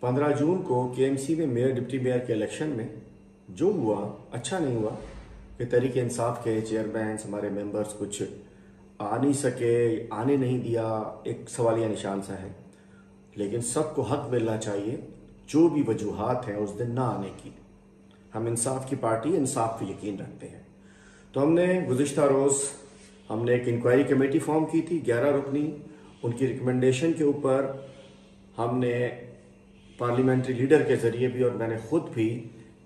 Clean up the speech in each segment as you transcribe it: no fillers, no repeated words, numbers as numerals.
15 जून को केएमसी में mayor deputy mayor के इलेक्शन में जो हुआ अच्छा नहीं हुआ कि तहरीक इंसाफ के चेयरमैन हमारे मेंबर्स कुछ आ नहीं सके, आने नहीं दिया, एक सवालिया निशान सा है। लेकिन सबको हक मिलना चाहिए, जो भी वजूहात हैं उस दिन ना आने की। हम इंसाफ की पार्टी, इंसाफ पे यकीन रखते हैं। तो हमने गुज़िश्ता रोज़ हमने एक इंक्वायरी कमेटी फॉर्म की थी 11 रुकनी। उनकी रिकमेंडेशन के ऊपर हमने पार्लियामेंट्री लीडर के ज़रिए भी और मैंने खुद भी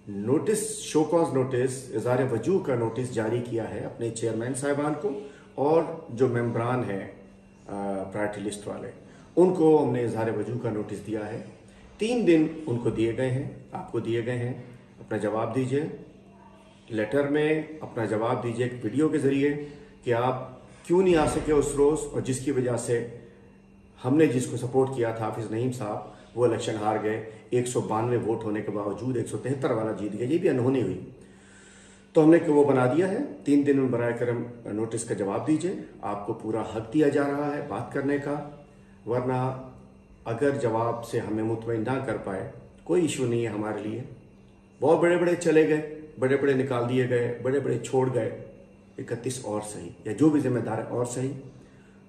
नोटिस, शो कॉज नोटिस, इज़हार वजूह का नोटिस जारी किया है अपने चेयरमैन साहिबान को और जो मेंबरान हैं प्रायोरिटी लिस्ट वाले, उनको हमने इज़हार वजूह का नोटिस दिया है। 3 दिन उनको दिए गए हैं, आपको दिए गए हैं। अपना जवाब दीजिए, लेटर में अपना जवाब दीजिए एक वीडियो के ज़रिए कि आप क्यों नहीं आ सके उस रोज़ और जिसकी वजह से हमने जिसको सपोर्ट किया था हाफिज़ नईम साहब, वो इलेक्शन हार गए। 192 वोट होने के बावजूद 173 वाला जीत गया। ये भी अनहोनी हुई। तो हमने वो बना दिया है। 3 दिन में बराए करम नोटिस का जवाब दीजिए। आपको पूरा हक दिया जा रहा है बात करने का, वरना अगर जवाब से हमें मुतमईन ना कर पाए कोई इशू नहीं है हमारे लिए। बहुत बड़े बड़े चले गए, बड़े बड़े निकाल दिए गए, बड़े बड़े छोड़ गए, 31 और सही या जो भी जिम्मेदार है और सही।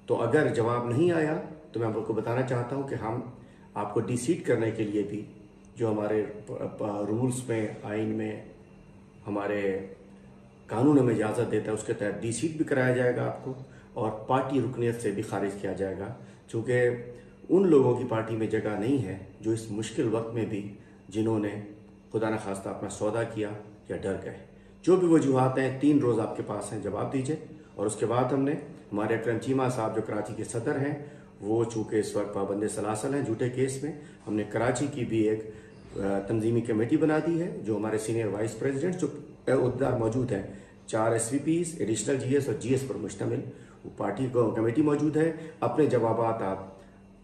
तो अगर जवाब नहीं आया तो मैं आपको बताना चाहता हूं कि हम आपको डिसीट करने के लिए भी जो हमारे रूल्स में, आइन में, हमारे कानून हमें इजाज़त देता है उसके तहत डिसीट भी कराया जाएगा आपको और पार्टी रुकनियत से भी खारिज किया जाएगा। चूँकि उन लोगों की पार्टी में जगह नहीं है जो इस मुश्किल वक्त में भी जिन्होंने खुदा न खास्ता अपना सौदा किया या डर गए। जो भी वजूहात हैं 3 रोज़ आपके पास हैं, जवाब दीजिए। और उसके बाद हमने हमारे अकरम चीमा साहब जो कराची के सदर हैं, वो चूँकि इस वक्त पाबंद सलासल हैं झूठे केस में, हमने कराची की भी एक तंजीमी कमेटी बना दी है। जो हमारे सीनियर वाइस प्रेसिडेंट जो उहदेदार मौजूद हैं, 4 SVPs, एडिशनल GS और GS पर मुश्तमिल वो पार्टी कमेटी मौजूद है। अपने जवाबात आप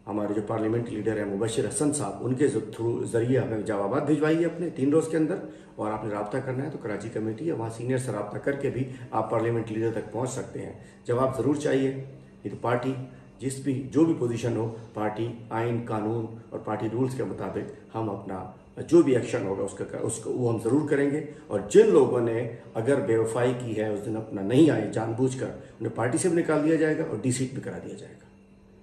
हमारे जो पार्लियामेंट्री लीडर हैं मुबशिर हसन साहब, उनके थ्रू ज़रिए हमें जवाबात भिजवाइए अपने 3 रोज़ के अंदर। और आपने रब्ता करना है तो कराची कमेटी या वहाँ सीनियर से रब्ता करके भी आप पार्लियामेंट्री लीडर तक पहुँच सकते हैं। जवाब ज़रूर चाहिए। ये तो पार्टी जो भी पोजीशन हो, पार्टी आइन, कानून और पार्टी रूल्स के मुताबिक हम अपना जो भी एक्शन होगा उसको वो हम ज़रूर करेंगे। और जिन लोगों ने अगर बेवफाई की है उस दिन अपना नहीं आए जानबूझकर, उन्हें पार्टी से भी निकाल दिया जाएगा और डिसीट भी करा दिया जाएगा।